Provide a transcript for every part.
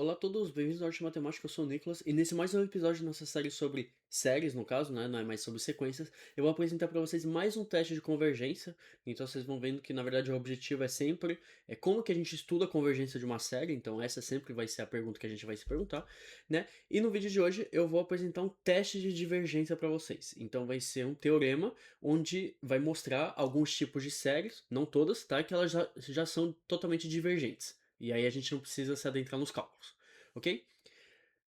Olá a todos, bem-vindos ao Arte Matemática, eu sou o Nicolas, e nesse mais um episódio da nossa série sobre séries, no caso, né, não é mais sobre sequências, eu vou apresentar para vocês mais um teste de convergência. Então vocês vão vendo que na verdade o objetivo é sempre como que a gente estuda a convergência de uma série, então essa sempre vai ser a pergunta que a gente vai se perguntar, né? E no vídeo de hoje eu vou apresentar um teste de divergência para vocês. Então vai ser um teorema onde vai mostrar alguns tipos de séries, não todas, tá? Que elas já são totalmente divergentes. E aí a gente não precisa se adentrar nos cálculos, ok?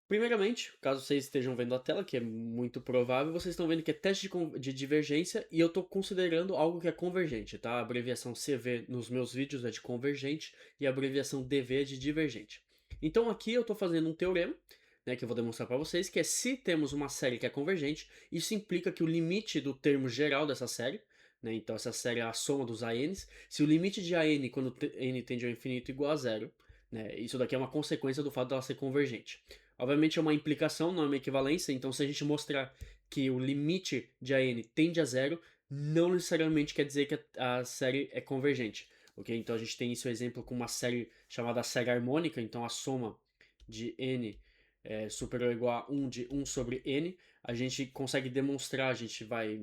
Primeiramente, caso vocês estejam vendo a tela, que é muito provável, vocês estão vendo que é teste de divergência e eu estou considerando algo que é convergente, tá? A abreviação CV nos meus vídeos é de convergente e a abreviação DV é de divergente. Então aqui eu estou fazendo um teorema, né, que eu vou demonstrar para vocês, que é se temos uma série que é convergente, isso implica que o limite do termo geral dessa série, né, então essa série é a soma dos ANs, se o limite de AN quando n tende ao infinito igual a zero, né, isso daqui é uma consequência do fato dela ser convergente. Obviamente é uma implicação, não é uma equivalência, então se a gente mostrar que o limite de AN tende a zero, não necessariamente quer dizer que a série é convergente, ok? Então a gente tem esse exemplo com uma série chamada série harmônica, então a soma de n é superior ou igual a 1 de 1 sobre n, a gente consegue demonstrar, a gente vai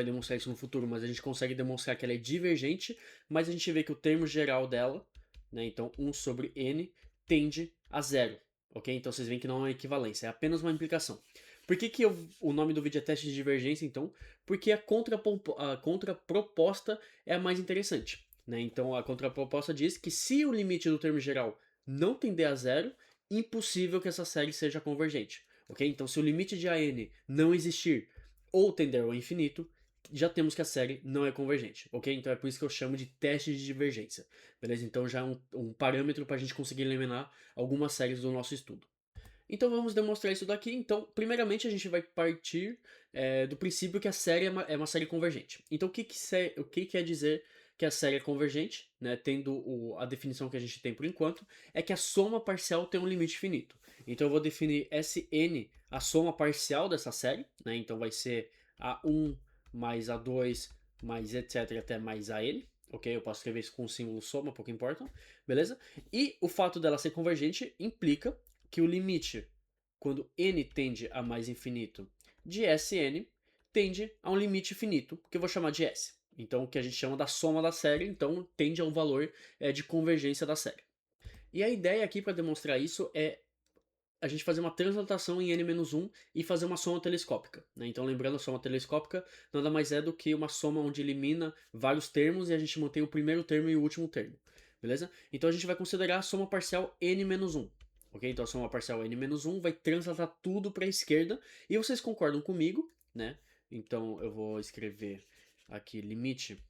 demonstrar isso no futuro, mas a gente consegue demonstrar que ela é divergente, mas a gente vê que o termo geral dela, né, então 1 sobre n, tende a zero, ok? Então vocês veem que não é uma equivalência, é apenas uma implicação. Por que, o nome do vídeo é teste de divergência, então? Porque a contraproposta é a mais interessante, né? Então a contraproposta diz que se o limite do termo geral não tender a zero, impossível que essa série seja convergente, ok? Então se o limite de AN não existir ou tender ao infinito, já temos que a série não é convergente, ok? Então é por isso que eu chamo de teste de divergência, beleza? Então já é um parâmetro para a gente conseguir eliminar algumas séries do nosso estudo. Então vamos demonstrar isso daqui. Então, primeiramente a gente vai partir do princípio que a série é uma série convergente. Então o que quer dizer que a série é convergente, né? Tendo a definição que a gente tem por enquanto, é que a soma parcial tem um limite finito. Então eu vou definir Sn, a soma parcial dessa série, né? Então vai ser A1 mais A2 mais etc até mais AN, ok? Eu posso escrever isso com o símbolo soma, pouco importa, beleza? E o fato dela ser convergente implica que o limite, quando n tende a mais infinito, de Sn tende a um limite finito, que eu vou chamar de S. Então, o que a gente chama da soma da série, então tende a um valor de convergência da série. E a ideia aqui para demonstrar isso é a gente fazer uma translatação em n-1 e fazer uma soma telescópica, né? Então, lembrando, a soma telescópica nada mais é do que uma soma onde elimina vários termos e a gente mantém o primeiro termo e o último termo, beleza? Então a gente vai considerar a soma parcial n-1. Ok? Então a soma parcial n-1 vai translatar tudo para a esquerda e vocês concordam comigo, né? Então eu vou escrever aqui limite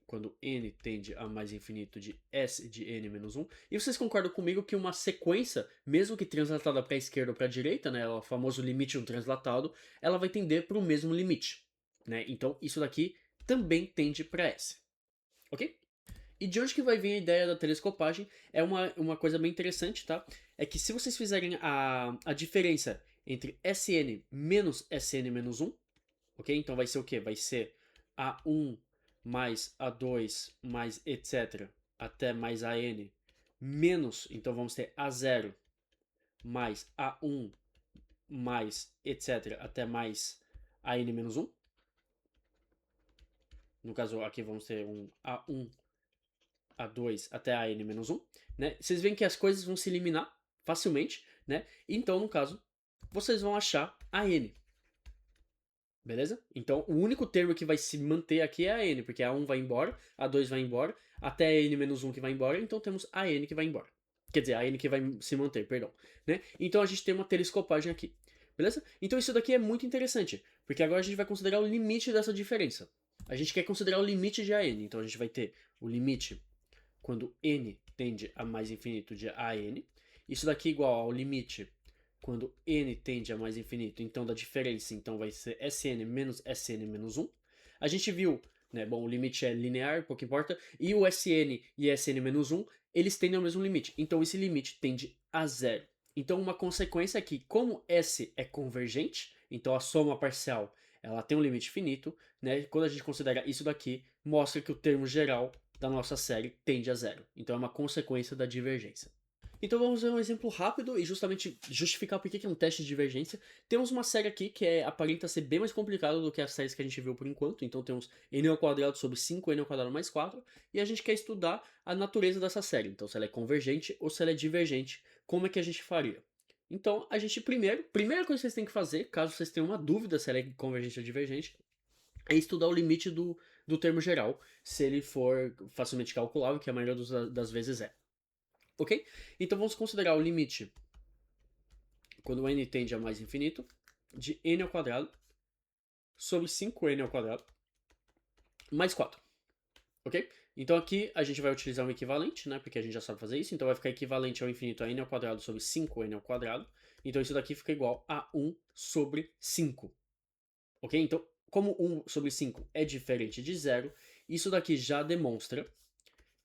quando n tende a mais infinito de S de n menos 1. E vocês concordam comigo que uma sequência, mesmo que translatada para a esquerda ou para a direita, né, o famoso limite no translatado, ela vai tender para o mesmo limite, né? Então isso daqui também tende para S, ok? E de onde que vai vir a ideia da telescopagem é uma coisa bem interessante, tá? É que se vocês fizerem a diferença entre Sn menos Sn menos 1, ok? Então vai ser o quê? Vai ser A1 mais A2 mais etc. até mais AN menos, então vamos ter A0 mais A1 mais etc. até mais AN menos 1. No caso aqui vamos ter um A1 A2 até a n menos 1, né? Vocês veem que as coisas vão se eliminar facilmente, né? Então, no caso, vocês vão achar a n, beleza? Então, o único termo que vai se manter aqui é a n, porque a 1 vai embora, a 2 vai embora, até a n menos 1 que vai embora, então temos a n que vai embora. Quer dizer, a n que vai se manter, perdão, né? Então a gente tem uma telescopagem aqui, beleza? Então isso daqui é muito interessante, porque agora a gente vai considerar o limite dessa diferença. A gente quer considerar o limite de a n, então a gente vai ter o limite quando n tende a mais infinito de AN. Isso daqui é igual ao limite quando n tende a mais infinito, então da diferença então vai ser Sn menos Sn menos 1. A gente viu, né, bom, o limite é linear, pouco importa, e o Sn e Sn menos 1, eles tendem ao mesmo limite, então esse limite tende a zero. Então uma consequência é que, como S é convergente, então a soma parcial ela tem um limite finito, né? Quando a gente considera isso daqui, mostra que o termo geral da nossa série tende a zero. Então é uma consequência da divergência. Então vamos ver um exemplo rápido e justamente justificar por que que é um teste de divergência. Temos uma série aqui que aparenta ser bem mais complicada do que as séries que a gente viu por enquanto. Então temos n ao quadrado sobre 5n ao quadrado mais 4. E a gente quer estudar a natureza dessa série. Então se ela é convergente ou se ela é divergente. Como é que a gente faria? Então a gente primeira coisa que vocês têm que fazer, caso vocês tenham uma dúvida se ela é convergente ou divergente, é estudar o limite do termo geral, se ele for facilmente calculável, que a maioria das vezes é. Ok? Então vamos considerar o limite quando n tende a mais infinito de n ao quadrado sobre 5n ao quadrado mais 4. Ok? Então aqui a gente vai utilizar um equivalente, né? Porque a gente já sabe fazer isso. Então vai ficar equivalente ao infinito a n ao quadrado sobre 5n ao quadrado. Então isso daqui fica igual a 1 sobre 5. Ok? Então, como 1 sobre 5 é diferente de zero, isso daqui já demonstra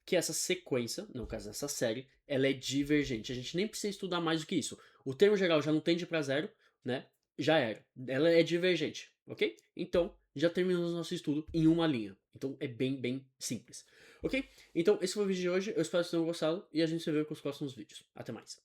que essa sequência, no caso dessa série, ela é divergente. A gente nem precisa estudar mais do que isso. O termo geral já não tende para zero, né? Já era. Ela é divergente, ok? Então, já terminamos nosso estudo em uma linha. Então, é bem simples, ok? Então, esse foi o vídeo de hoje. Eu espero que vocês tenham gostado e a gente se vê com os próximos vídeos. Até mais.